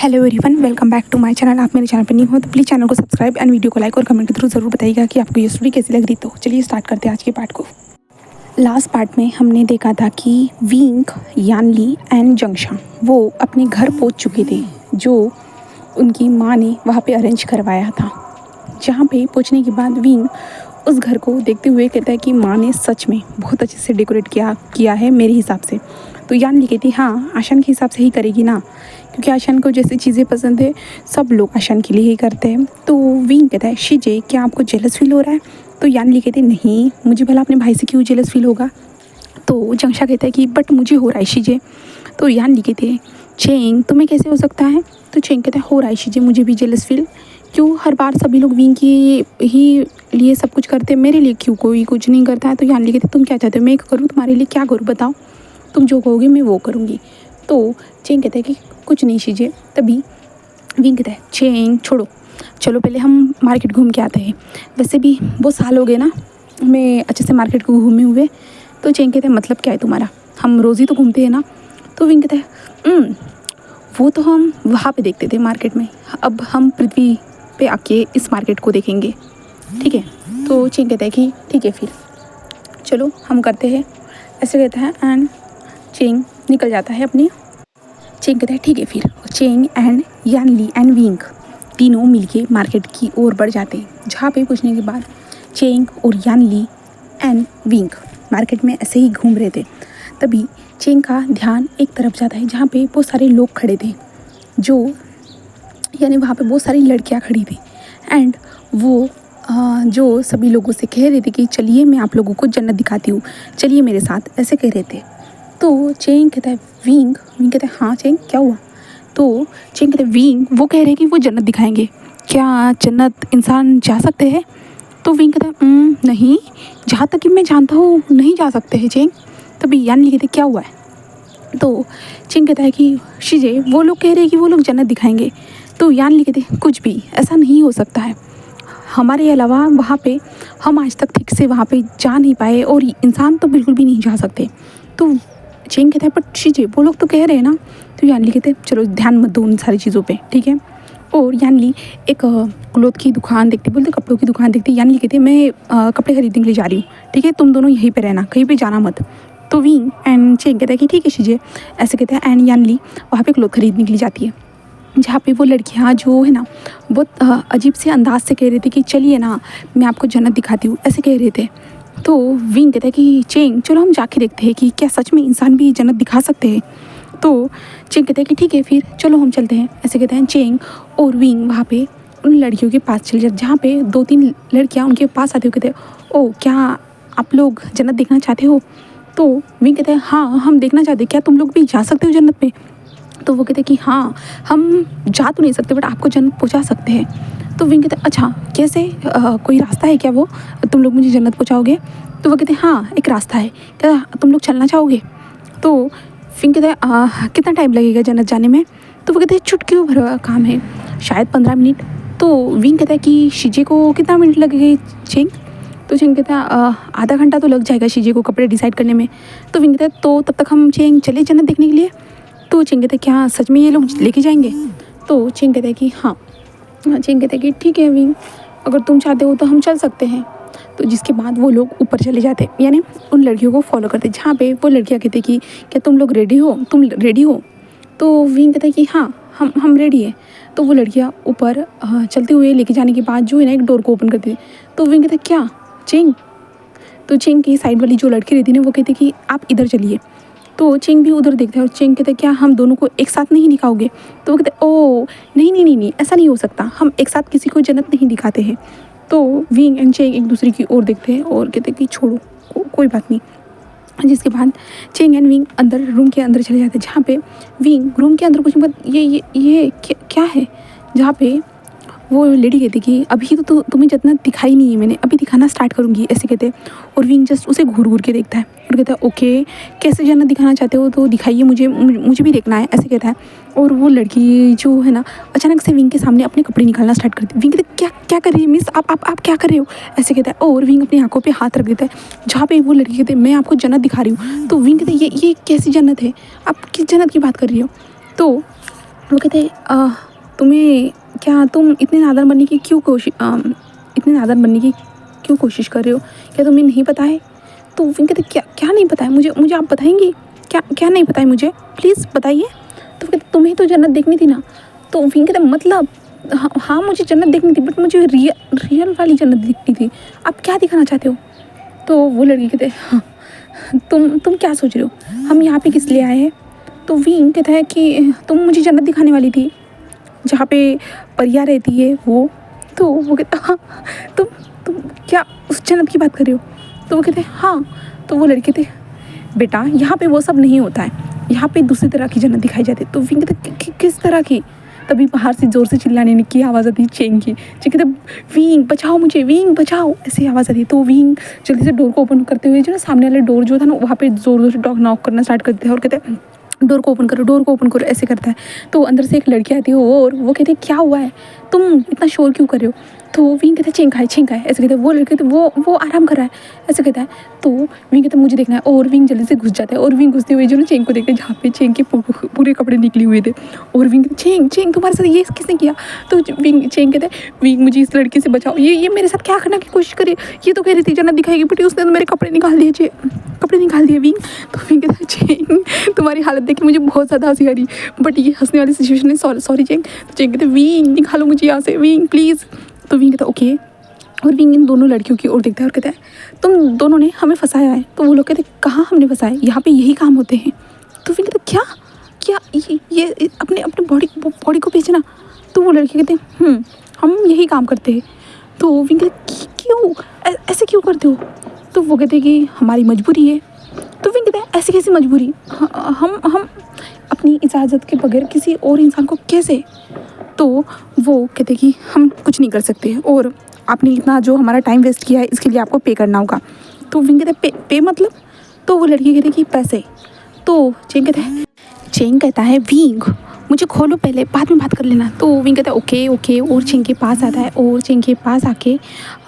Hello everyone, welcome back to my channel. आप मेरे channel पर न्यू हो तो प्लीज़ चैनल को सब्सक्राइब एंड वीडियो को लाइक और कमेंट के थ्रू ज़रूर बताइएगा कि आपको ये स्टोरी कैसी लग रही। तो चलिए स्टार्ट करते हैं आज के पार्ट को। लास्ट पार्ट में हमने देखा था कि विंग, यानली एंड जंगशा वो अपने घर पहुंच चुके थे, जो उनकी माँ ने वहाँ पे अरेंज करवाया था। जहाँ पे पहुँचने के बाद विंग उस घर को देखते हुए कहता है कि माँ ने सच में बहुत अच्छे से डेकोरेट किया है मेरे हिसाब से। तो यानली कहती हाँ, आशान के हिसाब से ही करेगी ना, क्योंकि आशान को जैसी चीज़ें पसंद है सब लोग आशान के लिए ही करते हैं। तो विंग कहता है शिजे, क्या आपको जेलस फील हो रहा है? तो यानली कहती नहीं, मुझे भला अपने भाई से क्यों जेलस फील होगा। तो जंगशा कहता है कि बट मुझे हो रहा है शिजे। तो यानली कहती है चेंग, तुम्हें कैसे हो सकता है? तो चेंग कहता है हो रहा है शिजे, मुझे भी जेलस फील। क्यों हर बार सभी लोग विंग की ही लिए सब कुछ करते हैं, मेरे लिए क्यों कोई कुछ नहीं करता है? तो यानली कहती तुम क्या चाहते हो मैं करूँ तुम्हारे लिए? क्या करूँ बताओ, तुम जो कहोगे मैं वो करूँगी। तो चेंग कहता है कि कुछ नहीं शीजिए। तभी विंग कहता है चेंग छोड़ो, चलो पहले हम मार्केट घूम के आते हैं। वैसे भी बहुत साल हो गए ना मैं अच्छे से मार्केट को घूमे हुए। तो चेंग कहते हैं मतलब क्या है तुम्हारा, हम रोज़ ही तो घूमते हैं ना। तो विंग कहता है वो तो हम वहाँ पे देखते थे मार्केट में, अब हम पृथ्वी पे आके इस मार्केट को देखेंगे, ठीक है। तो चेंग कहता है कि ठीक है फिर चलो हम करते हैं, ऐसे कहता है। एंड चेंग निकल जाता है अपनी। चेंग कहता है ठीक है फिर। Cheng and Yanli and Wing तीनों मिलके मार्केट की ओर बढ़ जाते हैं। जहाँ पे पूछने के बाद चेंग और यानली एंड विंग मार्केट में ऐसे ही घूम रहे थे। तभी चेंग का ध्यान एक तरफ जाता है जहाँ पे बहुत सारे लोग खड़े थे, जो यानी वहाँ पे बहुत सारी लड़कियाँ खड़ी थी। एंड वो जो सभी लोगों से कह रहे थे कि चलिए मैं आप लोगों को जन्नत दिखाती हूँ, चलिए मेरे साथ, ऐसे कह रहे थे। तो चेंग कहता है विंग कहता है हाँ चेंग क्या हुआ? तो चेंग कहता है विंग वो कह रहे हैं कि वो जन्नत दिखाएंगे, क्या जन्नत इंसान जा सकते हैं? तो विंग कहता है नहीं, जहाँ तक कि मैं जानता हूँ नहीं जा सकते हैं चेंग। तभी यानली कहते क्या हुआ है? तो चेंग कहता है कि शिजे वो लोग कह रहे हैं कि वो लोग जन्नत दिखाएंगे। तो यानली कहते कुछ भी ऐसा नहीं हो सकता है, हमारे अलावा वहाँ पे हम आज तक ठीक से वहाँ पे जा नहीं पाए और इंसान तो बिल्कुल भी नहीं जा सकते। तो चेंग कहता है बट शिजे वो लोग तो कह रहे हैं ना। तो यानली कहते हैं चलो ध्यान मत दो उन सारी चीज़ों पे, ठीक है। और यानली एक क्लोथ की दुकान देखती, बोलते कपड़ों की दुकान देखती। यानली कहती है मैं कपड़े खरीदने के लिए जा रही हूँ, ठीक है, तुम दोनों यहीं पे रहना, कहीं पे जाना मत। तो विंग एंड चेंग कहता है कि ठीक है शिजे, ऐसे कहते हैं। एंड यानली वहाँ पे क्लोथ खरीदने के लिए जाती है, जहाँ पे वो लड़कियाँ जो है ना बहुत अजीब से अंदाज से कह रही थी कि चलिए ना मैं आपको जन्नत दिखाती हूँ, ऐसे कह रहे थे। तो विंग कहता है कि चेंग चलो हम जाके देखते हैं कि क्या सच में इंसान भी जन्नत दिखा सकते हैं। तो चेंग कहता है कि ठीक है फिर चलो हम चलते हैं, ऐसे कहते हैं। चेंग और विंग वहाँ पे उन लड़कियों के पास चले जाते, जहाँ पे 2-3 लड़कियाँ उनके पास आती हुई कहते हैं ओ क्या आप लोग जन्नत देखना चाहते हो? तो विंग कहते हैं हाँ हम देखना चाहते हैं, क्या तुम लोग भी जा सकते हो जन्नत पे? तो वो कहते हैं कि हाँ हम जा तो नहीं सकते बट आपको जन्नत पहुंचा सकते हैं। तो विंग कहते हैं अच्छा कैसे, कोई रास्ता है क्या वो, तुम लोग मुझे जन्नत पहुंचाओगे? तो वो कहते हैं हाँ एक रास्ता है, क्या तुम लोग चलना चाहोगे? तो विंग कहते हैं कितना टाइम लगेगा जन्नत जाने में? तो वो कहते हैं चुटकियों भर काम है, शायद 15 मिनट। तो विंग कहता है कि शिजे को कितना मिनट लगेगा चेंग? तो चेंग कहता है आधा घंटा तो लग जाएगा शिजे को कपड़े डिसाइड करने में। तो विंग कहता है तो तब तक हम चेंग चले जन्नत देखने के लिए? तो चेंग कहता है क्या सच में ये लोग लेके जाएंगे? तो चेंग कहता है कि हाँ। चेंग कहता है कि ठीक है विंग, अगर तुम चाहते हो तो हम चल सकते हैं। तो जिसके बाद वो लोग ऊपर चले जाते, यानी उन लड़कियों को फॉलो करते, जहाँ पे वो लड़कियाँ कहते कि क्या तुम लोग रेडी हो, तुम रेडी हो? तो विंग कहता है कि हाँ हम रेडी है। तो वो लड़कियाँ ऊपर चलते हुए लेके जाने के बाद जो है ना एक डोर को ओपन करती। तो विंग कहता है क्या चेंग? तो चेंग की साइड वाली जो लड़की रहती है ना वो कहती कि आप इधर चलिए। तो चेंग भी उधर देखता है और चेंग कहता है क्या हम दोनों को एक साथ नहीं दिखाओगे? तो वो कहते हैं ओ नहीं नहीं नहीं नहीं ऐसा नहीं हो सकता, हम एक साथ किसी को जन्नत नहीं दिखाते हैं। तो विंग एंड चेंग एक दूसरे की ओर देखते हैं और कहते हैं कि छोड़ो कोई बात नहीं। जिसके बाद चेंग एंड विंग अंदर रूम के अंदर चले जाते हैं, जहाँ पे विंग रूम के अंदर कुछ मत ये क्या है, जहाँ पे वो लेडी कहती कि अभी तो तुम्हें जन्नत दिखाई नहीं है मैंने, अभी दिखाना स्टार्ट करूँगी, ऐसे कहते हैं। और विंग जस्ट उसे घूर घूर के देखता है और कहता है ओके कैसे जन्नत दिखाना चाहते हो तो दिखाइए, मुझे भी देखना है, ऐसे कहता है। और वो लड़की जो है ना अचानक से विंग के सामने अपने कपड़े निकालना स्टार्ट करती है। विंग कहते क्या क्या कर रही है मिस, आप क्या कर रहे हो, ऐसे कहता है। और विंग अपनी आंखों पे हाथ रख देता है, जहाँ पे वो लड़की कहते मैं आपको जन्नत दिखा रही हूँ। तो विंग कहते ये कैसी जन्नत है, आप किस जन्नत की बात कर रही हो? तो वो कहते तुम्हें क्या तुम इतने नादान बनने की क्यों कोशिश कर रहे हो? क्या तुम्हें नहीं पता है? तो विंग कहते क्या क्या नहीं पता है मुझे आप बताएंगी क्या क्या नहीं पता है मुझे, प्लीज़ बताइए। तो वो कहते तुम्हें तो जन्नत देखनी थी ना। तो विंग कहते मतलब हाँ मुझे जन्नत देखनी थी, बट मुझे रियल वाली जन्नत देखनी थी। आप क्या दिखाना चाहते हो? तो वो लड़की कहते हाँ तुम क्या सोच रहे हो, हम यहाँ पे किस लिए आए हैं? तो विंग कहता है कि तुम मुझे जन्नत दिखाने वाली थी जहाँ पे परियां रहती है वो। तो वो कहता हाँ तुम क्या उस जन्नत की बात कर रहे हो? तो वो कहते हाँ। तो वो लड़के थे बेटा यहाँ पे वो सब नहीं होता है, यहाँ पे दूसरी तरह की जन्नत दिखाई जाती है। तो विंग कहते किस तरह की? तभी बाहर से ज़ोर से चिल्लाने की आवाज़ आती है चेंग की। चेंग कहते विंग बचाओ मुझे, विंग बचाओ, ऐसी आवाज़ आती है। तो विंग जल्दी से डोर को ओपन करते हुए जो ना सामने वाले डोर जो था ना वहाँ पे ज़ोर ज़ोर से नॉक करना स्टार्ट करते हैं और कहते हैं डोर को ओपन करो ऐसे करता है। तो अंदर से एक लड़की आती है और वो कहती है क्या हुआ है, तुम इतना शोर क्यों कर रहे हो? तो विंग कहते हैं छेंक है ऐसे कहते हैं। वो लड़के तो वो आराम कर रहा है ऐसे कहता है। तो विंग कहते हैं मुझे देखना है और विंग जल्दी से घुस जाता है और विंग घुसते हुए जो ना चेंग को देखते हैं जहाँ पे चेंग के पूरे कपड़े निकले हुए थे। और विंग चेंग तुम्हारे साथ ये किसने किया? तो विंग चेंग कहते हैं विंग मुझे इस लड़की से बचाओ, ये मेरे साथ क्या करने की कोशिश करे, ये तो कह रही थी जन्नत दिखाएगी बट उसने तो मेरे कपड़े निकाल दिए विंग। तो विंग कहता है चेंग तुम्हारी हालत देख के मुझे बहुत ज़्यादा हंसी आ रही, बट ये हंसने वाली सिचुएशन है, सॉरी चेंग। तो चेंग कहते हैं विंग निकालो मुझे यहाँ से विंग प्लीज़। तो विंग कहता है ओके। और विंग इन दोनों लड़कियों की ओर देखता है और कहता है तुम दोनों ने हमें फंसाया है। तो वो लोग कहते हैं कहाँ हमने फंसाया, यहाँ पे यही काम होते हैं। तो विंग कहता है क्या ये अपने अपने बॉडी को बेचना? तो वो लड़के कहते हैं हम यही काम करते हैं। तो विंग कहते क्यों ऐसे क्यों करते हो? तो वो कहते हैं कि हमारी मजबूरी है। तो विंग कहते हैं ऐसी कैसी मजबूरी, हम अपनी इजाज़त के बगैर किसी और इंसान को कैसे? तो वो कहते कि हम कुछ नहीं कर सकते और आपने इतना जो हमारा टाइम वेस्ट किया है इसके लिए आपको पे करना होगा। तो विंग कहते पे मतलब? तो वो लड़की कहती कि पैसे। तो चेंग कहता है विंग मुझे खोलो पहले, बाद में बात कर लेना। तो विंग कहता है ओके और चेंग के पास आता है और चेंग के पास आके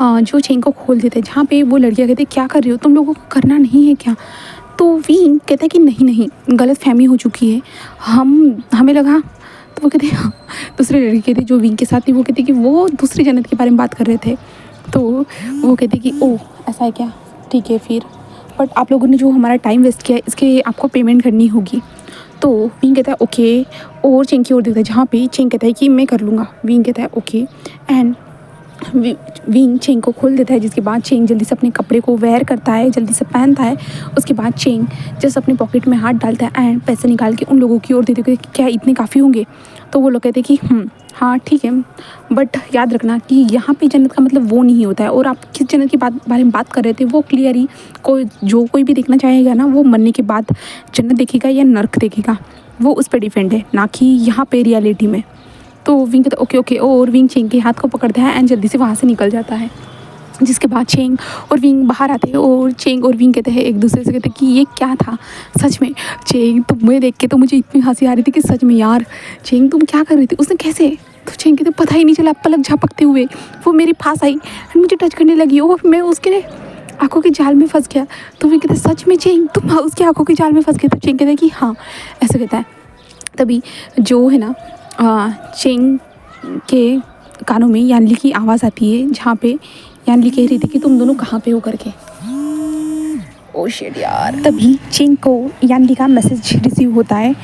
जो चेंग को खोल देते हैं जहाँ पे वो लड़कियाँ कहते क्या कर रही हो, तुम लोगों को करना नहीं है क्या? तो विंग कहता है कि नहीं गलत फहमी हो चुकी है, हमें लगा। तो वो कहते हाँ दूसरे लड़के थे जो विंग के साथ थी, वो कहते कि वो दूसरी जन्नत के बारे में बात कर रहे थे। तो वो कहते कि ओह ऐसा है क्या, ठीक है फिर, बट आप लोगों ने जो हमारा टाइम वेस्ट किया है इसके आपको पेमेंट करनी होगी। तो विंग कहता है ओके और चेंग की ओर देखता है जहाँ पे चेंग कहता है कि मैं कर लूँगा। विंग कहता है ओके एंड विंग चेंग को खोल देता है, जिसके बाद चेंग जल्दी से अपने कपड़े को वेयर करता है, जल्दी से पहनता है। उसके बाद चेंग जस्ट अपने पॉकेट में हाथ डालता है एंड पैसे निकाल के उन लोगों की ओर देते कि क्या इतने काफ़ी होंगे? तो वो लोग कहते हैं कि हाँ ठीक है, बट याद रखना कि यहाँ पे जन्नत का मतलब वो नहीं होता है और आप किस जन्नत की बारे में बात कर रहे थे वो क्लियर ही कोई भी देखना चाहेगा ना वो मरने के बाद जन्नत देखेगा या नर्क देखेगा, वो उस पर डिपेंड है, ना कि यहाँ पे रियलिटी में। तो विंग कहता ओके और विंग चेंग के हाथ को पकड़ता है एंड जल्दी से वहाँ से निकल जाता है। जिसके बाद चेंग और विंग बाहर आते हैं और चेंग और विंग कहते हैं एक दूसरे से, कहते हैं कि ये क्या था सच में। चेंग तुम्हें देख के तो मुझे इतनी हंसी आ रही थी कि सच में यार चेंग तुम क्या कर रही थी, उसने कैसे? तो चेंग कहते पता ही नहीं चला, पलक झपकते हुए वो मेरे पास आई एंड मुझे टच करने लगी और मैं उसके आंखों के जाल में फंस गया। तो विंग कहते सच में चेंग तुम उसकी आंखों के जाल में फंस गए? तो चेंग कहते हैं कि हाँ ऐसा कहता है। तभी जो है ना चेंग के कानों में यानली की आवाज़ आती है जहाँ पे यानली कह रही थी कि तुम दोनों कहाँ पे हो करके। ओ शिट यार। तभी चेंग को यानली का मैसेज रिसीव होता है,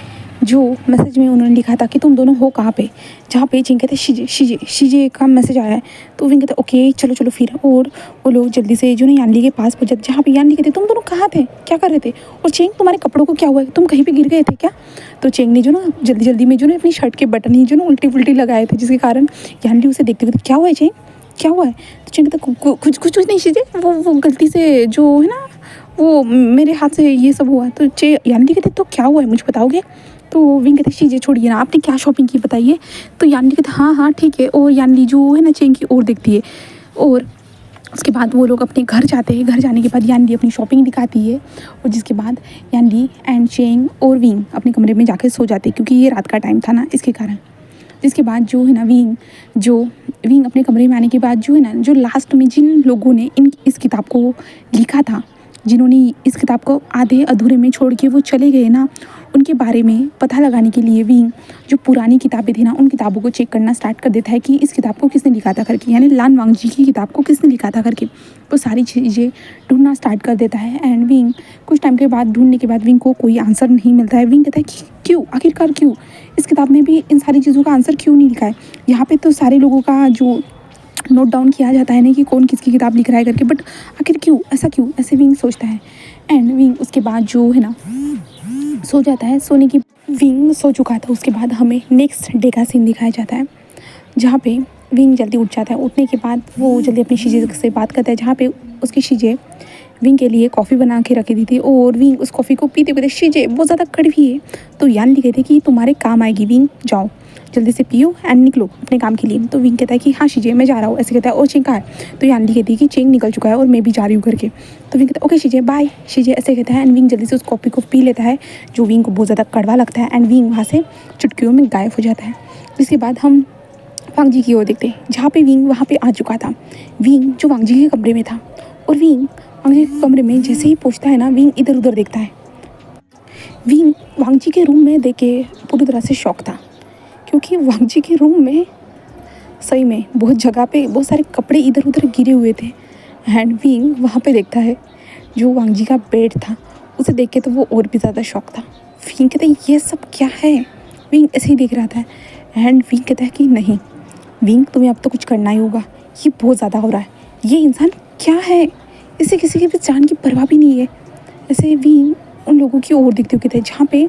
जो मैसेज में उन्होंने लिखा था कि तुम दोनों हो कहाँ पे, जहाँ पे चेंग कहते शीजे का मैसेज आया है। तो विंग कहते ओके चलो फिर, और वो लोग जल्दी से जो ना यानली के पास पहुँच जाते जहाँ पे यानली कहते तुम दोनों कहाँ थे, क्या कर रहे थे, और चेंग तुम्हारे कपड़ों को क्या हुआ है, तुम कहीं पे गिर गए थे क्या? तो चेंग ने जो ना जल्दी में जो ना अपनी शर्ट के बटन ही जो ना उल्टी लगाए थे, जिसके कारण यानली उसे देखते हुए क्या हुआ है चेंग, क्या हुआ है? तो चेंग कहता कुछ नहीं शीजे, वो गलती से जो है ना वो मेरे हाथ से ये सब हुआ। तो यानली कहते तो क्या हुआ है मुझे बताओगे? तो विंग कहते शीजे छोड़िए ना, आपने क्या शॉपिंग की बताइए। तो यानली कहते हाँ ठीक है, और यानली जो है ना चेंग की ओर देखती है और उसके बाद वो लोग अपने घर जाते हैं। घर जाने के बाद यानली अपनी शॉपिंग दिखाती है और जिसके बाद यानली एंड चेंग और विंग अपने कमरे में जाकर सो जाते हैं क्योंकि ये रात का टाइम था ना, इसके कारण। जिसके बाद जो है ना विंग अपने कमरे में आने के बाद जो है ना जो लास्ट में जिन लोगों ने इस किताब को लिखा था जिन्होंने इस किताब को आधे अधूरे में छोड़ के वो चले गए ना, उनके बारे में पता लगाने के लिए विंग जो पुरानी किताबें थी ना, उन किताबों को चेक करना स्टार्ट कर देता है कि इस किताब को किसने लिखा था करके, यानी लान वांगजी की किताब को किसने लिखा था करके। वो सारी चीज़ें ढूंढना स्टार्ट कर देता है। एंड विंग कुछ टाइम के बाद ढूंढने के बाद विंग को कोई आंसर नहीं मिलता है। विंग कहता है कि क्यों, आखिरकार क्यों, इस किताब में भी इन सारी चीज़ों का आंसर क्यों नहीं लिखा है। यहाँ पे तो सारे लोगों का जो नोट डाउन किया जाता है ना कि कौन किसकी किताब लिख रहा है करके, बट आखिर क्यों, ऐसा क्यों, ऐसे विंग सोचता है। एंड विंग उसके बाद जो है ना सो जाता है। सोने की विंग सो चुका था। उसके बाद हमें नेक्स्ट डे का सीन दिखाया जाता है, जहाँ पे विंग जल्दी उठ जाता है। उठने के बाद वो जल्दी अपनी शीजे से बात करता है, जहाँ पे उसकी शीजे विंग के लिए कॉफ़ी बना के रखी दी थी। और विंग उस कॉफ़ी को पीते पीते, शीजे बहुत ज़्यादा कड़वी है तो यान लिखे थे कि तुम्हारे काम आएगी, विंग जाओ जल्दी से पियो एंड निकलो अपने काम के लिए। तो विंग कहता है कि हाँ शीजे मैं जा रहा हूँ, ऐसे कहता है। और चेंग कहाँ है, तो यान कहती है कि चेंग निकल चुका है और मैं भी जा रही हूँ करके। तो विंग कहता है ओके शीजे बाय, शीजे ऐसे कहता है। एंड विंग जल्दी से उस कॉफ़ी को पी लेता है जो विंग को बहुत ज़्यादा कड़वा लगता है। एंड विंग वहाँ से चुटकियों में गायब हो जाता है। इसके बाद हम वांगजी की ओर देखते हैं, जहाँ पे विंग वहाँ पे आ चुका था। विंग जो वांगजी के कमरे में था, और विंग वांगजी के कमरे में जैसे ही पहुँचता है ना, विंग इधर उधर देखता है। विंग वांगजी के रूम में देख के पूरी तरह से शॉक था, क्योंकि वांगजी के रूम में सही में बहुत जगह पे बहुत सारे कपड़े इधर उधर गिरे हुए थे। एंड विंग वहाँ पे देखता है जो वांगजी का बेड था, उसे देख के तो वो और भी ज़्यादा शॉक था। विंग कहता है ये सब क्या है, विंग ऐसे ही देख रहा था। एंड विंग कहता है कि नहीं विंग, तुम्हें अब तो कुछ करना ही होगा, ये बहुत ज़्यादा हो रहा है, ये इंसान क्या है, इसे किसी की भी जान की परवाह भी नहीं है। ऐसे विंग उन लोगों की ओर देखते हुए कहते हैं, जहाँ पे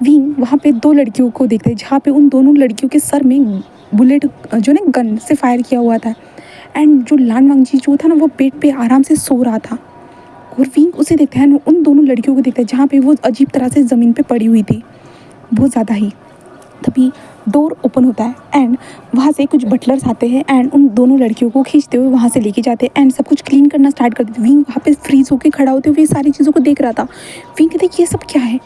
विंग वहाँ पे दो लड़कियों को देखता है, जहाँ पे उन दोनों लड़कियों के सर में बुलेट जो ना गन से फायर किया हुआ था। एंड जो लान वांगजी जो था ना, वो बेड पे आराम से सो रहा था। और विंग उसे देखता है, उन दोनों लड़कियों को देखता है जहाँ पे वो अजीब तरह से ज़मीन पे पड़ी हुई थी बहुत ज़्यादा ही। तभी डोर ओपन होता है एंड वहाँ से कुछ बटलर्स आते हैं एंड उन दोनों लड़कियों को खींचते हुए वहाँ से लेके जाते हैं एंड सब कुछ क्लीन करना स्टार्ट कर देते। विंग वहाँ पे फ्रीज होकर खड़ा होते हुए सारी चीज़ों को देख रहा था। विंग कहते ये सब क्या है,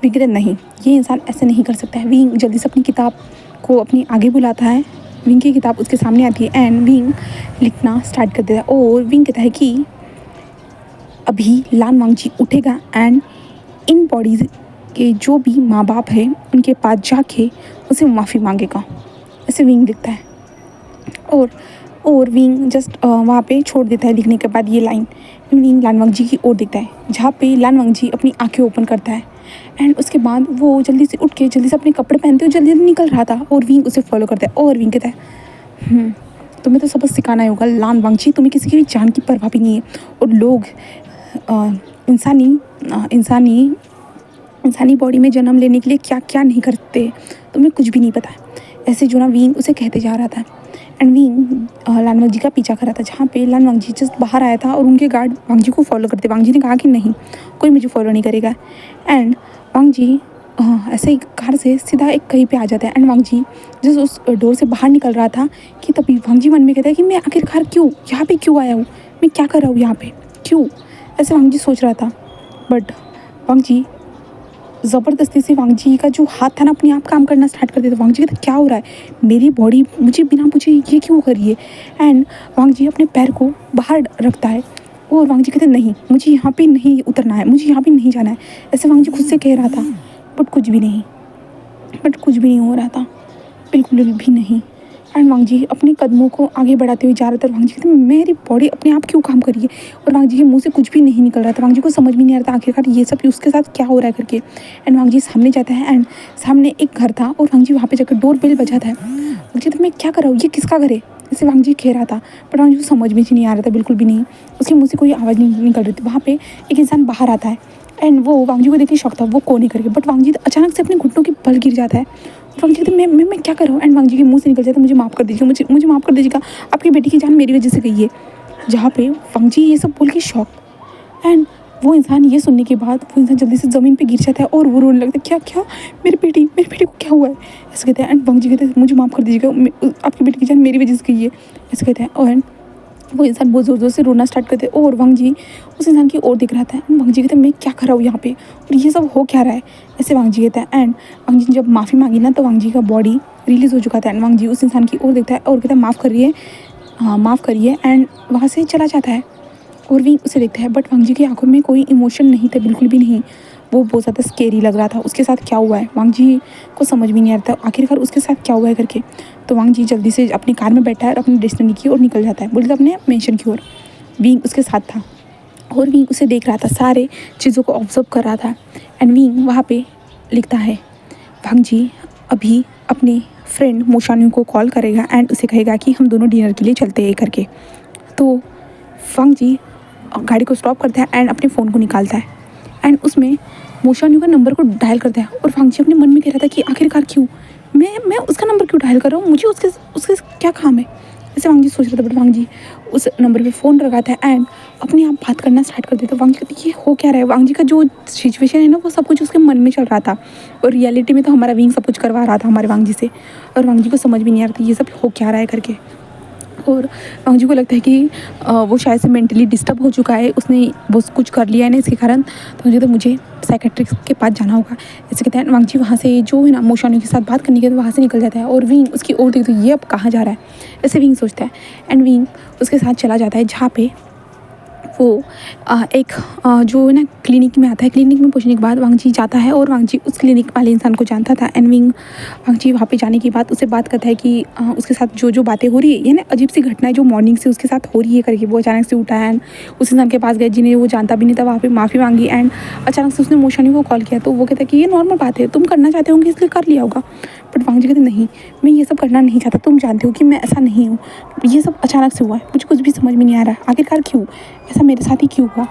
विंग कहते नहीं ये इंसान ऐसे नहीं कर सकता है। विंग जल्दी से अपनी किताब को अपनी आगे बुलाता है। विंग की किताब उसके सामने आती है एंड विंग लिखना स्टार्ट कर देता है। और विंग कहता है कि अभी लान वांगजी उठेगा एंड इन बॉडीज के जो भी माँ बाप है उनके पास जाके उसे माफ़ी मांगेगा, ऐसे विंग लिखता है। और विंग जस्ट वहाँ पे छोड़ देता है लिखने के बाद ये लाइन। विंग लान वांगजी की ओर देखता है, जहाँ पे लान वांगजी अपनी आंखें ओपन करता है। एंड उसके बाद वो जल्दी से उठ के जल्दी से अपने कपड़े पहनते हुए जल्दी जल्दी निकल रहा था। और विंग उसे फॉलो करता है। और विंग कहता है तुम्हें तो सबक सिखाना ही होगा लान वांगजी, तुम्हें किसी की भी जान की परवाह भी नहीं है। और लोग इंसानी बॉडी में जन्म लेने के लिए क्या क्या नहीं करते, तुम्हें कुछ भी नहीं पता है। ऐसे जो ना विंग उसे कहते जा रहा था। एंड विंग लान वांगजी का पीछा कर रहा था, जहाँ पे लान वांगजी जस्ट बाहर आया था और उनके गार्ड वांगजी को फॉलो करते। वांगजी ने कहा कि नहीं कोई मुझे फॉलो नहीं करेगा। एंड वांगजी ऐसे ही कार से सीधा एक कहीं पे आ जाता है। एंड वांगजी जिस उस डोर से बाहर निकल रहा था कि तभी वांगजी मन में कहता है कि मैं आखिरकार क्यों यहाँ पे क्यों आया हूँ, मैं क्या कर रहा हूँ यहाँ पे, क्यों, ऐसे वांगजी सोच रहा था। बट वांगजी ज़बरदस्ती से वांगजी का जो हाथ था ना अपने आप काम करना स्टार्ट कर देता। वांगजी कहता क्या हो रहा है, मेरी बॉडी मुझे बिना पूछे ये क्यों कर रही है। एंड वांगजी अपने पैर को बाहर रखता है और वांगजी कहते नहीं मुझे यहाँ पे नहीं उतरना है, मुझे यहाँ पे नहीं जाना है, ऐसे वांगजी खुद से कह रहा था। बट कुछ भी नहीं हो रहा था, बिल्कुल भी नहीं। एंड वांगजी अपने कदमों को आगे बढ़ाते हुए जा रहा था। वांगजी कहते मेरी बॉडी अपने आप क्यों काम कर रही है। और वांगजी के मुंह से कुछ भी नहीं निकल रहा था। वांगजी को समझ भी नहीं आ रहा था आखिरकार ये सब उसके साथ क्या हो रहा है करके। एंड वांगजी सामने जाता है एंड सामने एक घर था और वांगजी वहाँ पे जाकर डोर बेल बजाता है। वांगजी तो मैं क्या कर रहा हूँ, ये किसका घर है, ऐसे वांगजी कह रहा था। बट वांगजी को समझ में नहीं आ रहा था, बिल्कुल भी नहीं, उसके मुँह से कोई आवाज़ नहीं निकल रही थी। वहाँ पे एक इंसान बाहर आता है एंड वो वांगजी को देख के शौक था, वो कौन है करके। बट वांगजी अचानक से अपने घुटनों के बल गिर जाता है। वांगजी कहते मैं क्या कर रहा हूँ। एंड वांगजी के मुंह से निकल जाता है मुझे माफ़ कर दीजिए, मुझे माफ़ कर दीजिएगा, आपकी बेटी की जान मेरी वजह से गई है। जहाँ पे वांगजी ये सब बोल के शौक। एंड वो इंसान ये सुनने के बाद वो इंसान जल्दी से ज़मीन पे गिर जाता है और वो रोने लगता है क्या मेरी बेटी को क्या हुआ है, ऐसे कहते हैं। एंड वांगजी कहते हैं मुझे माफ़ कर दीजिएगा, आपकी बेटी की जान मेरी वजह से गई है, ऐसे कहते हैं। और वो इंसान बहुत ज़ोर ज़ोर से रोना स्टार्ट करते हैं और वांगजी उस इंसान की ओर दिख रहा था। एंड वांगजी कहते हैं मैं क्या कर रहा हूँ यहाँ पे और ये सब हो क्या रहा है, ऐसे वांगजी कहता है। एंड वांगजी ने जब माफ़ी मांगी ना तो वांगजी का बॉडी रिलीज़ हो चुका था। एंड वांगजी उस इंसान की ओर देखता है और कहता है माफ़ करिए एंड वहाँ से चला जाता है। और विंग उसे देखता है, बट वांग जी की आंखों में कोई इमोशन नहीं था, बिल्कुल भी नहीं। वो बहुत ज़्यादा स्केरी लग रहा था। उसके साथ क्या हुआ है, वांग जी को समझ भी नहीं आ रहा था आखिरकार उसके साथ क्या हुआ है करके। तो वांग जी जल्दी से अपनी कार में बैठा है और अपनी डेस्टिनी की ओर निकल जाता है, बोलता अपने मेंशन की ओर। विंग उसके साथ था और विंग उसे देख रहा था, सारे चीज़ों को ऑब्जर्व कर रहा था। एंड विंग वहाँ पे लिखता है, वांग जी अभी अपने फ्रेंड मोशान्यू को कॉल करेगा एंड उसे कहेगा कि हम दोनों डिनर के लिए चलते हैं करके। तो वांग जी गाड़ी को स्टॉप करता है एंड अपने फ़ोन को निकालता है एंड उसमें मोशान्यू का नंबर को डायल करता है। और वांग जी अपने मन में कह रहा था कि आखिरकार क्यों मैं उसका नंबर क्यों डायल कर रहा हूँ, मुझे उसके उसके क्या काम है, ऐसे वांग जी सोच रहा था। बट वांग जी उस नंबर पे फ़ोन लगाता है एंड अपने आप बात करना स्टार्ट कर देता है। वांग जी कहती है ये हो क्या रहा है। वांग जी का जो सिचुएशन है ना, वो सब कुछ उसके मन में चल रहा था और रियलिटी में तो हमारा विंग सब कुछ करवा रहा था हमारे वांग जी से। और वांग जी को समझ भी नहीं आ रहा था ये सब हो क्या रहा है करके। और वांग जी को लगता है कि वो शायद से मेंटली डिस्टर्ब हो चुका है, उसने बहुत कुछ कर लिया है ना इसके कारण। तो मुझे साइकेट्रिस्ट के पास जाना होगा, ऐसे कहते हैं। वांग जी वहाँ से जो है ना मोशान्यू के साथ बात करने के बाद वहाँ से निकल जाता है और विंग उसकी ओर देखते ये अब कहाँ जा रहा है, ऐसे विंग सोचता है। एंड विंग उसके साथ चला जाता है जहाँ पे वो एक जो है ना क्लिनिक में आता है। क्लिनिक में पहुंचने के बाद वांग जी जाता है और वांग जी उस क्लिनिक वाले इंसान को जानता था। एंड वांग जी वहाँ पे जाने के बाद उससे बात करता है कि उसके साथ जो जो बातें हो रही है, यानी अजीब सी घटनाएं जो मॉर्निंग से उसके साथ हो रही है करके। वो अचानक से उठा एंड उस इंसान के पास गया जिन्हें वो जानता भी नहीं था, वहाँ पे माफ़ी मांगी एंड अचानक से उसने मोशान्यू को कॉल किया। तो वो कहता है कि ये नॉर्मल बात है, तुम करना चाहते होंगे इसलिए कर लिया होगा। बट वांग जी कहते नहीं, मैं ये सब करना नहीं चाहता, तुम जानते हो कि मैं ऐसा नहीं हूँ, ये सब अचानक से हुआ है, मुझे कुछ भी समझ में नहीं आ रहा है आखिरकार क्यों ऐसा मेरे साथ ही क्यों हुआ।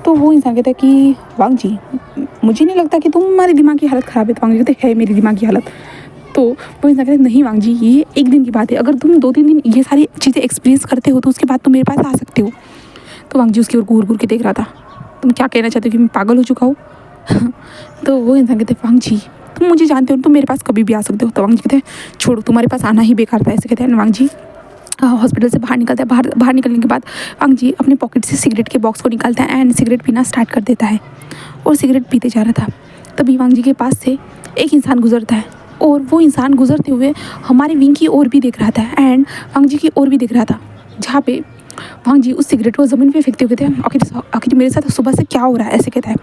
तो वो इंसान कहता है कि वांग जी मुझे नहीं लगता कि तुम्हारी दिमाग की हालत ख़राब है। तो वांग जी कहते है मेरी दिमाग की हालत। तो वो इंसान कहता है नहीं वांग जी ये एक दिन की बात है, अगर तुम 2-3 दिन ये सारी चीज़ें एक्सपीरियंस करते हो तो उसके बाद तुम मेरे पास आ सकते हो। तो वांग जी उसकी ओर घूर घूर के देख रहा था, तुम क्या कहना चाहते हो कि मैं पागल हो चुका हूँ। तो वो इंसान कहते हैं वांग जी तुम मुझे जानते हो, तुम मेरे पास कभी भी आ सकते हो। तो वांग जी कहते हैं छोड़ो, तुम्हारे पास आना ही बेकार था, ऐसे कहते हैं। वांग जी हॉस्पिटल से बाहर निकलता है। बाहर निकलने के बाद वांग जी अपने पॉकेट से सिगरेट के बॉक्स को निकालता है एंड सिगरेट पीना स्टार्ट कर देता है और सिगरेट पीते जा रहा था। तभी वांग जी के पास से एक इंसान गुजरता है और वो इंसान गुजरते हुए हमारे विंग की ओर भी देख रहा था एंड वांग जी की ओर भी देख रहा था, जहाँ पे वांग जी उस सिगरेट को ज़मीन पे फेंकते हुए कहते हैं आखिर मेरे साथ सुबह से क्या हो रहा है, ऐसे कहता है।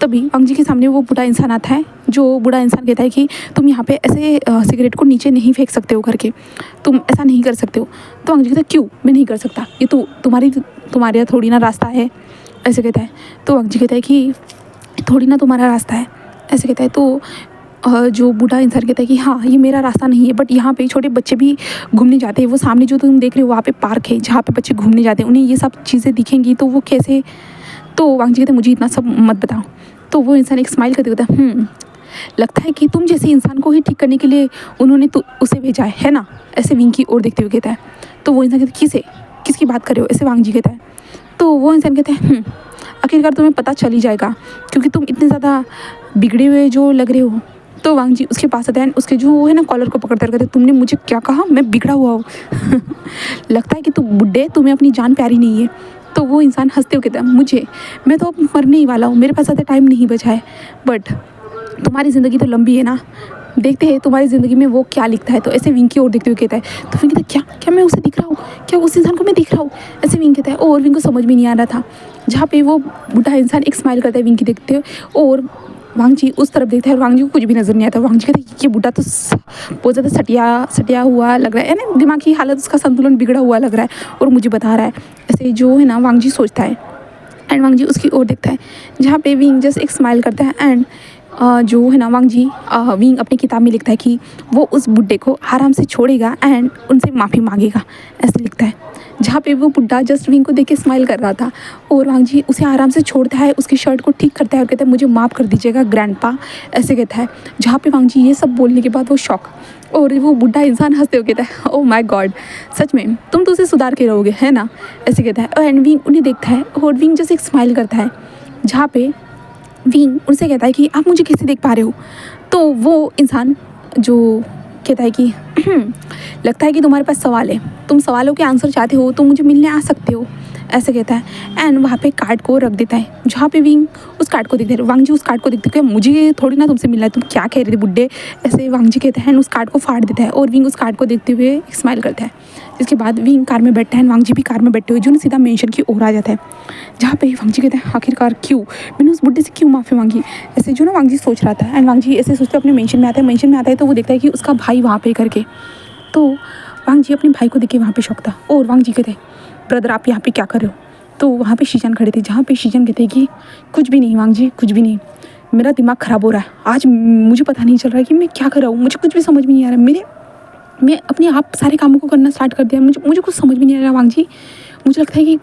तभी वांग जी के सामने वो बूढ़ा इंसान आता है, जो बूढ़ा इंसान कहता है कि तुम यहाँ पे ऐसे सिगरेट को नीचे नहीं फेंक सकते हो करके, तुम ऐसा नहीं कर सकते हो। तो वांग जी कहता है क्यों मैं नहीं कर सकता, ये तो तुम्हारे यहाँ थोड़ी ना रास्ता है, ऐसे कहता है। तो वांग जी कहता है कि थोड़ी ना तुम्हारा रास्ता है, ऐसे कहता है। तो जो बूढ़ा इंसान कहता है कि हाँ ये मेरा रास्ता नहीं है, बट यहाँ पे छोटे बच्चे भी घूमने जाते हैं, वो सामने जो तुम देख रहे हो वहाँ पे पार्क है जहाँ पे बच्चे घूमने जाते हैं, उन्हें ये सब चीज़ें दिखेंगी तो वो कैसे। तो वांग जी कहते हैं मुझे इतना सब मत बताओ। तो वो इंसान एक स्माइल करते होता है, लगता है कि तुम जैसे इंसान को ही ठीक करने के लिए उन्होंने तो उसे भेजा है ना, ऐसे विंग की ओर देखते हुए कहता है। तो वो इंसान कहता है किसकी बात कर रहे हो, ऐसे वांग जी कहता है। तो वो इंसान कहता है आखिरकार तुम्हें पता चल ही जाएगा क्योंकि तुम इतने ज़्यादा बिगड़े हुए जो लग रहे हो। तो वांग जी उसके पास आता है, उसके जो वो है ना कॉलर को पकड़ते कहते तुमने मुझे क्या कहा, मैं बिगड़ा हुआ हूँ। लगता है कि तुम बुड्ढे, तुम्हें अपनी जान प्यारी नहीं है। तो वो इंसान हंसते हुए कहता है मैं तो अब मरने ही वाला हूँ, मेरे पास ज़्यादा टाइम नहीं बचा है, बट तुम्हारी ज़िंदगी तो लंबी है ना, देखते हैं तुम्हारी ज़िंदगी में वो क्या लिखता है। तो ऐसे विंग की ओर देखते हुए कहता है। तो विंग कहता है क्या मैं उसे दिख रहा हूँ, क्या उस इंसान को मैं दिख रहा हूँ, ऐसे विंग कहता है। और विंग को समझ में नहीं आ रहा था, जहाँ पे वो बूढ़ा इंसान एक स्माइल करता है विंग की देखते हुए और वांग जी उस तरफ देखता है और वांग जी को कुछ भी नज़र नहीं आता। वांग जी कहता है ये बूढ़ा तो बहुत ज़्यादा सटिया हुआ लग रहा है, यानी दिमाग की हालत उसका संतुलन बिगड़ा हुआ लग रहा है और मुझे बता रहा है, ऐसे जो है ना वांग जी सोचता है। एंड वांग जी उसकी ओर देखता है, जहाँ पे विंग जस्ट एक स्माइल करता है एंड जो है ना वांग जी विंग अपनी किताब में लिखता है कि वो उस बुड्ढे को आराम से छोड़ेगा एंड उनसे माफ़ी मांगेगा, ऐसे लिखता है। जहाँ पे वो बुड्ढा जस्ट विंग को देख के स्माइल कर रहा था और वांग जी उसे आराम से छोड़ता है, उसकी शर्ट को ठीक करता है और कहता है मुझे माफ़ कर दीजिएगा ग्रैंडपा, ऐसे कहता है। जहाँ पे वांग जी ये सब बोलने के बाद वो शॉक और वो बुढ़ा इंसान हंसते हुए कहता है ओह माय गॉड, सच में तुम तो उसे सुधार के रहोगे है ना, ऐसे कहता है। एंड विंग उन्हें देखता है और विंग जैसे एक स्माइल करता है, जहाँ पे विंग उनसे कहता है कि आप मुझे कैसे देख पा रहे हो। तो वो इंसान जो कहता है कि लगता है कि तुम्हारे पास सवाल है, तुम सवालों के आंसर चाहते हो तो मुझे मिलने आ सकते हो, ऐसे कहता है। एंड वहाँ पे कार्ड को रख देता है, जहाँ पे विंग उस कार्ड को देखते हैं। वांग जी उस कार्ड को देखते हैं, मुझे थोड़ी ना तुमसे मिलना है, तुम क्या कह रहे थे बुड्ढे, ऐसे वांग जी कहते हैं। उस कार्ड को फाड़ देता है और विंग उस कार्ड को देखते हुए स्माइल करता है। जिसके बाद विंग कार में बैठता है, वांग जी भी कार में बैठे हुए जो ना सीधा मेंशन की ओर आ जाता है, जहाँ पे वांग जी कहते हैं आखिरकार क्यों मैंने उस बुड्ढे से क्यों माफ़ी मांगी, ऐसे जो ना वांग जी सोच रहा था। एंड वांग जी ऐसे सोचते अपने मेंशन में आता है तो वो देखता है कि उसका भाई वहाँ पे करके, तो वांग जी अपने भाई को देख के वहाँ पे शौक था। और वांग जी कहते हैं ब्रदर आप यहाँ पे क्या कर रहे हो, तो वहाँ पे शीजन खड़े थे, जहाँ पे शीजन कहते हैं कि कुछ भी नहीं वांग जी, कुछ भी नहीं, मेरा दिमाग ख़राब हो रहा है आज, मुझे पता नहीं चल रहा है कि मैं क्या कर रहा हूँ, मुझे कुछ भी समझ में नहीं आ रहा, मैं अपने आप सारे कामों को करना स्टार्ट कर दिया, मुझे कुछ समझ में नहीं आ रहा वांग जी, मुझे लगता है कि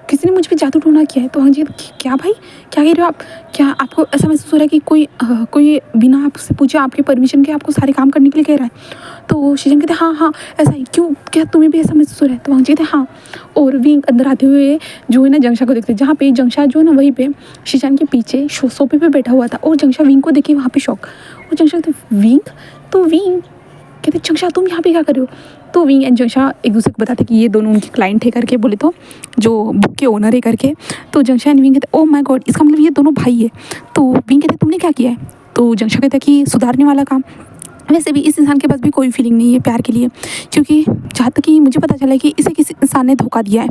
किसी ने मुझ पे जादू टोना किया है। तो वांग जी क्या भाई क्या कह रहे हो आप, क्या आपको ऐसा महसूस हो रहा है कि कोई बिना आपसे पूछे आपके परमिशन के आपको सारे काम करने के लिए कह रहा है। तो शीजन कहते हाँ हाँ ऐसा ही क्यों, क्या तुम्हें भी ऐसा महसूस हो रहा है। तो वांग जी कहते हाँ। और विंग अंदर आते हुए जो है ना जंगशा को देखते, जहाँ पे जंगशा जो है ना वहीं पे शीजन के पीछे सोफे पे बैठा हुआ था, और जंगशा विंग को देखे वहाँ पे शौक, और जंगशा कहते विंग, तो विंग कहते जंगशा तुम यहाँ पे क्या कर रहे हो। तो विंग एंड जंगशा एक दूसरे को बताते कि ये दोनों उनके क्लाइंट है करके, बोले तो जो बुक के ओनर है करके। तो जंगशा एंड विंग कहते ओ माय गॉड, इसका मतलब ये दोनों भाई है। तो विंग कहते तुमने क्या किया है। तो जंगशा कहता है कि सुधारने वाला काम। वैसे भी इस इंसान के पास भी कोई फीलिंग नहीं है प्यार के लिए, क्योंकि जहाँ तक कि मुझे पता चला है कि इसे किसी इंसान ने धोखा दिया है,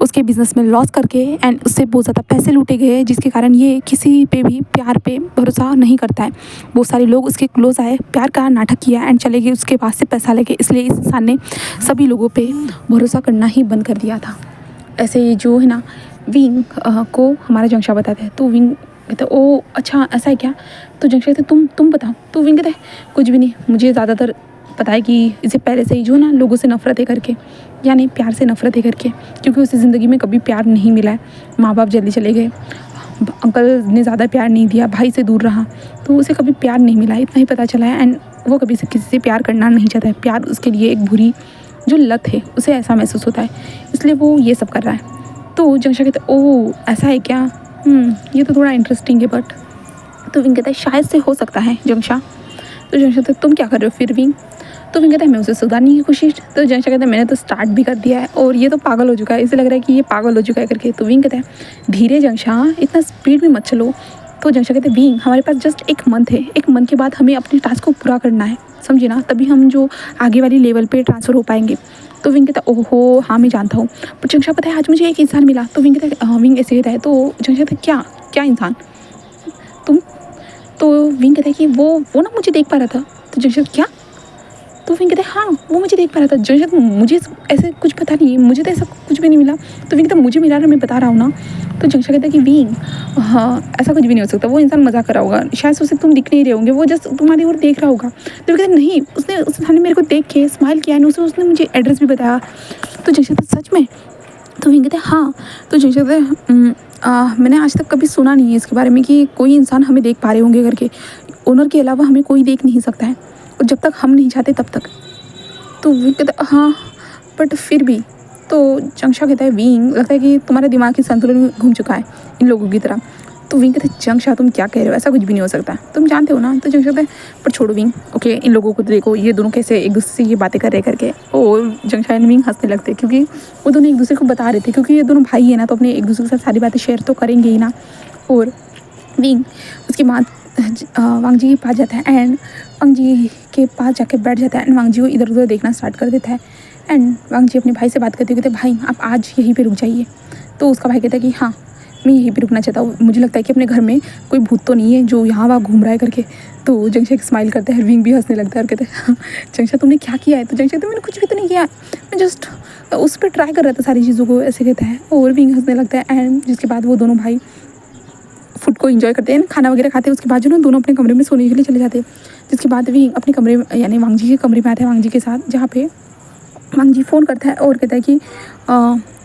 उसके बिज़नेस में लॉस करके, एंड उससे बहुत ज़्यादा पैसे लूटे गए हैं, जिसके कारण ये किसी पे भी प्यार पे भरोसा नहीं करता है। बहुत सारे लोग उसके क्लोज आए, प्यार का नाटक किया एंड चले गए, उसके पास से पैसा लेके, इसलिए इस इंसान ने सभी लोगों पर भरोसा करना ही बंद कर दिया था। ऐसे जो है ना विंग को हमारा जंगशा बताता है। तो विंग कहते ओ अच्छा ऐसा है क्या। तो जंगशा कहते तुम बताओ। तो विंग कहते कुछ भी नहीं, मुझे ज़्यादातर पता है कि इसे पहले से ही जो ना लोगों से नफरत है करके, यानी प्यार से नफरत है करके, क्योंकि उसे ज़िंदगी में कभी प्यार नहीं मिला है, माँ बाप जल्दी चले गए, अंकल ने ज़्यादा प्यार नहीं दिया, भाई से दूर रहा, तो उसे कभी प्यार नहीं मिला, इतना ही पता चला है। एंड वो कभी से किसी से प्यार करना नहीं चाहता है, प्यार उसके लिए एक बुरी जो लत है, उसे ऐसा महसूस होता है, इसलिए वो ये सब कर रहा है। तो जंगशा कहते ओ ऐसा है क्या, ये तो थोड़ा इंटरेस्टिंग है बट। तो विंग कहता है शायद से हो सकता है जंगशा। तो जंगशा कहता है तुम क्या कर रहे हो फिर विंग। तो विंग कहता है मैं उसे सुधारने की कोशिश। तो जंगशा कहता है मैंने तो स्टार्ट भी कर दिया है और ये तो पागल हो चुका है, इसे लग रहा है कि ये पागल हो चुका है करके। तो विंग कहता है धीरे जंगशा, इतना स्पीड में मत चलो। तो जंगशा कहते हैं विंग हमारे पास जस्ट एक मंथ है, एक मंथ के बाद हमें अपने टास्क को पूरा करना है, समझे ना, तभी हम जो आगे वाली लेवल पे ट्रांसफ़र हो पाएंगे। तो विंग कहता है ओहो हाँ मैं जानता हूँ, पर जंगशा पता है आज मुझे एक इंसान मिला। तो विंग कहता है हाँ, विंग ऐसे कहता है। तो जंगशा कहता है क्या क्या इंसान तुम। तो विंग कहता है कि वो ना मुझे देख पा रहा था। तो जंगशा क्या। तो विंग कहता है हाँ वो मुझे देख पा रहा था। जंगशा मुझे ऐसे कुछ पता नहीं, मुझे तो ऐसा कुछ भी नहीं मिला। तो विंग कहता मुझे मिला रहा, मैं बता रहा हूँ ना। तो जंगशा कहता है कि विंग हाँ ऐसा कुछ भी नहीं हो सकता, वो इंसान मजाक कर रहा होगा, शायद उसे तुम दिख नहीं रहे होंगे, वो जस्ट तुम्हारी ओर देख रहा होगा। तो विंग कहता है नहीं, उसने उस इंसान ने मेरे को देख के स्माइल किया है, उसने मुझे एड्रेस भी बताया। तो जंगशा कहता सच में। तो विंग कहते हैं हाँ। तो जंगशा कहते हैं मैंने आज तक कभी सुना नहीं है इसके बारे में कि कोई इंसान हमें देख पा रहे होंगे करके, ओनर के अलावा हमें कोई देख नहीं सकता है, और जब तक हम नहीं चाहते तब तक। तो विंग कहता हाँ बट फिर भी। तो जंगशा कहता है विंग लगता है कि तुम्हारा दिमाग की संतुलन में घूम चुका है इन लोगों की तरह। तो विंग कहते हैं जंगशा तुम क्या कह रहे हो, ऐसा कुछ भी नहीं हो सकता, तुम जानते हो ना। तो जंगशा कहता है पर छोड़ो विंग, ओके इन लोगों को देखो ये दोनों कैसे एक दूसरे से ये बातें कर रहे करके। और जंगशा एंड विंग हंसने लगते हैं, क्योंकि वो दोनों एक दूसरे को बता रहे थे, क्योंकि ये दोनों भाई है ना, तो अपने एक दूसरे के साथ सारी बातें शेयर तो करेंगे ही ना। और विंग उसके बाद वांग जी के पास जाता है एंड वांग जी के पास जाके बैठ जाता है एंड वांग जी को इधर उधर देखना स्टार्ट कर देता है। एंड वांग जी अपने भाई से बात करते हुए कहते भाई आप आज यहीं पे रुक जाइए। तो उसका भाई कहता है कि हाँ मैं यहीं पे रुकना चाहता हूँ, मुझे लगता है कि अपने घर में कोई भूत तो नहीं है जो यहाँ वहाँ घूम रहा है करके। तो जंगशा एक स्माइल करता है, विंग भी हंसने लगता है और कहते हैं जंगशा तुमने क्या किया है। तो जंगशा कहते मैंने कुछ भी तो नहीं किया, मैं जस्ट उस पर ट्राई कर रहा था सारी चीज़ों को, ऐसे कहता है। और विंग हंसने लगता है। एंड जिसके बाद वो दोनों भाई फूड को एंजॉय करते हैं, खाना वगैरह खाते हैं, उसके बाद जो ना दोनों अपने कमरे में सोने के लिए चले जाते हैं। जिसके बाद विंग अपने कमरे में यानी वांग जी के कमरे में आता है वांग जी के साथ, जहाँ पे वांग जी फ़ोन करता है और कहता है कि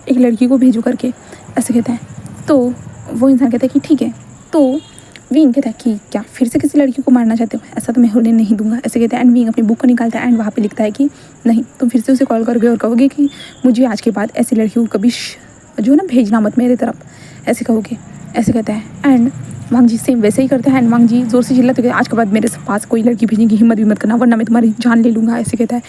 एक लड़की को भेजो करके, ऐसे कहता है। तो वो इंसान कहता है कि ठीक है। तो विंग कहता है कि क्या फिर से किसी लड़की को मारना चाहते हो, ऐसा तो मैं होने नहीं दूंगा, ऐसे कहता है। एंड विंग अपनी बुक को निकालता है एंड वहाँ पे लिखता है कि नहीं तुम फिर से उसे कॉल करोगे और कहोगे कि मुझे आज के बाद ऐसी लड़की को कभी जो ना भेजना मत मेरे तरफ, ऐसे कहोगे, ऐसे कहता है। एंड वांग जी सेम वैसे ही करता है। एंड वांग जी ज़ोर से चिल्लाते हैं आज के बाद मेरे पास कोई लड़की भेजने की हिम्मत भी मत करना, वरना मैं तुम्हारी जान ले लूँगा, ऐसे कहता है।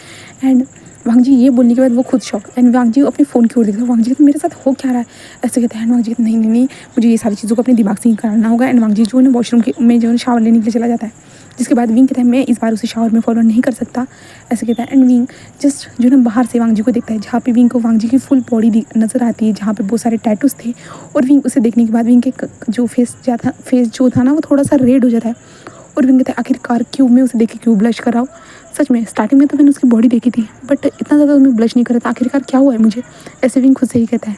एंड वांग जी ये बोलने के बाद वो खुद शॉक एंड वांग जी अपने फ़ोन की ओर देखते हैं। वांग जी मेरे साथ हो क्या रहा है, ऐसे कहते हैं। एंड वांग जी नहीं नहीं नहीं, मुझे ये सारी चीज़ों को अपने दिमाग से निकालना होगा। एंड वांग जी जो है ना वॉशरूम के में जो है शावर लेने के लिए चला जाता है, जिसके बाद विंग कहता है मैं इस बार उसे शावर में फॉलो नहीं कर सकता, ऐसे कहता है। एंड विंग जस्ट जो है ना बाहर से वांग जी को देखता है, जहाँ पे विंग को वांग जी की फुल बॉडी नज़र आती है, जहाँ पे बहुत सारे टैटूज थे। और विंग उसे देखने के बाद विंग के जो फेस जो था ना वो थोड़ा सा रेड हो जाता है। और विंग कहता है आखिरकार क्यों, मैं उसे देख के क्यों ब्लश कर रहा हूँ। सच में स्टार्टिंग में तो मैंने उसकी बॉडी देखी थी बट इतना ज़्यादा मैं ब्लश नहीं कर रहा था, आखिरकार क्या हुआ है मुझे, ऐसे विंग खुद से ही कहता है।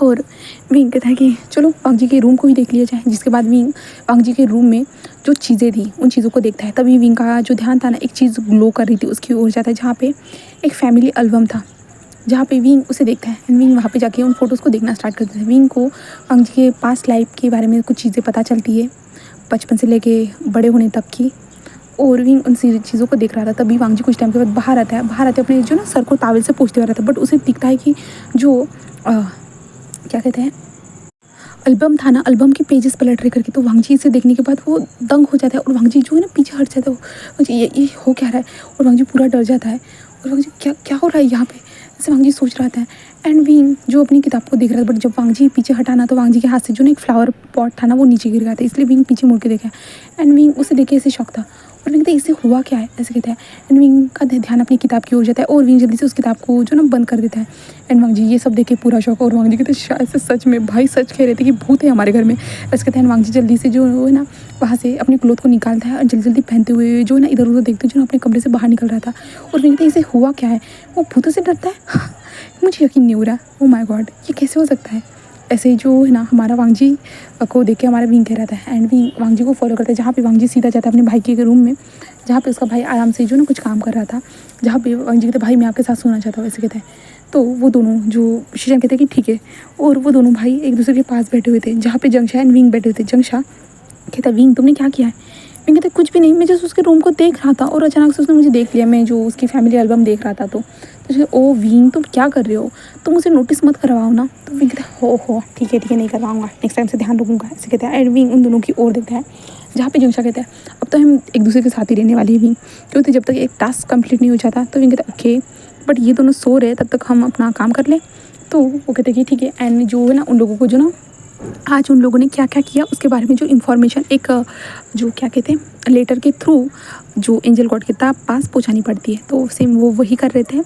और विंग कहता है कि चलो वांग जी के रूम को ही देख लिया जाए, जिसके बाद विंग वांग जी के रूम में जो चीज़ें थी उन चीज़ों को देखता है। तभी विंग का जो ध्यान था ना एक चीज़ ग्लो कर रही थी उसकी ओर जाता है, जहाँ पे एक फैमिली एल्बम था, जहाँ पे विंग उसे देखता है। एंड विंग वहाँ पे जाके उन फोटोज़ को देखना स्टार्ट करता है। विंग को वांग जी के पास्ट लाइफ के बारे में कुछ चीज़ें पता चलती है, बचपन से लेके बड़े होने तक की। और विंग उन चीज़ों को देख रहा था। तभी वांग जी कुछ टाइम के बाद बाहर आता है। बाहर आते अपने जो ना सर को तावल से पोंछते हुए रहा था, बट उसे दिखता है कि जो क्या कहते हैं एल्बम था ना, एल्बम के पेजेस पलट रहे करके। तो वांग जी इसे देखने के बाद वो दंग हो जाता है और वांग जी जो है ना पीछे हट जाता है। वांग जी ये हो क्या रहा है, और वांग जी पूरा डर जाता है। और वांग जी क्या क्या हो रहा है यहाँ पे, ऐसे वांग जी सोच रहा था। एंड विंग जो अपनी किताब को देख रहा था, बट जब वांग जी पीछे हटा ना तो वांग जी के हाथ से जो ना एक फ्लावर पॉट था ना वो नीचे गिर गया था, इसलिए विंग पीछे मुड़ के देखा। एंड विंग उसे देखे ऐसे शौक था और विंग कहता है इससे हुआ क्या है, ऐसे कहता है। एंड विंग का ध्यान अपनी किताब की ओर जाता है और विंग जल्दी से उस किताब को जो ना बंद कर देता है। एंड वांग जी ये सब देख के पूरा शौक, और वांग जी कहते शायद से सच में भाई सच कह रहे थे कि भूत है हमारे घर में, ऐसे कहते हैं। वांग जी जल्दी से जो है ना वहाँ से अपने क्लोथ को निकालता है और जल्दी जल्दी पहनते हुए जो है ना इधर उधर देखते जो ना अपने कमरे से बाहर निकल रहा था। और विंग कहते हैं इसे हुआ क्या है, वो भूतों से डरता है मुझे यकीन नहीं हो रहा, ओ माय गॉड ये कैसे हो सकता है। ऐसे ही जो है ना हमारा वांग जी को देख के हमारा विंग कह रहा था। एंड विंग वांग जी को फॉलो करता है, जहाँ पे वांग जी सीधा जाता है अपने भाई के रूम में, जहाँ पे उसका भाई आराम से जो ना कुछ काम कर रहा था। जहाँ पे वांग जी कहते भाई मैं आपके साथ सोना चाहता हूँ, ऐसे कहते हैं। तो वो दोनों जो शीशम कहते हैं कि ठीक है, और वो दोनों भाई एक दूसरे के पास बैठे हुए थे, जहाँ पे जंगशा एंड विंग बैठे हुए थे। जंगशा कहता विंग तुमने क्या किया है, विंग कहता कुछ भी नहीं, मैं जस्ट उसके रूम को देख रहा था और अचानक से उसने मुझे देख लिया, मैं जो उसकी फैमिली एल्बम देख रहा था। तो ओ विंग तुम क्या कर रहे हो, तुम उसे नोटिस मत करवाओ ना। तो विंग कहता हो ठीक है नहीं करवाऊंगा, नेक्स्ट टाइम से ध्यान रखूंगा, ऐसे कहता है। एंड विंग उन दोनों की ओर देखता है, जहाँ पे जंगशा कहता है अब तो हम एक दूसरे के साथ ही रहने वाले हैं विंग, क्योंकि जब तक एक टास्क कंप्लीट नहीं हो जाता। तो विंग कहता ओके बट ये दोनों सो रहे तब तक हम अपना काम कर लें। तो वो कहते हैं कि ठीक है। एंड जो है ना उन लोगों को जो ना आज उन लोगों ने क्या क्या किया उसके बारे में जो इन्फॉर्मेशन एक जो क्या कहते हैं लेटर के थ्रू जो एंजल गॉड के पास पहुंचानी पड़ती है, तो सेम वो वही कर रहे थे।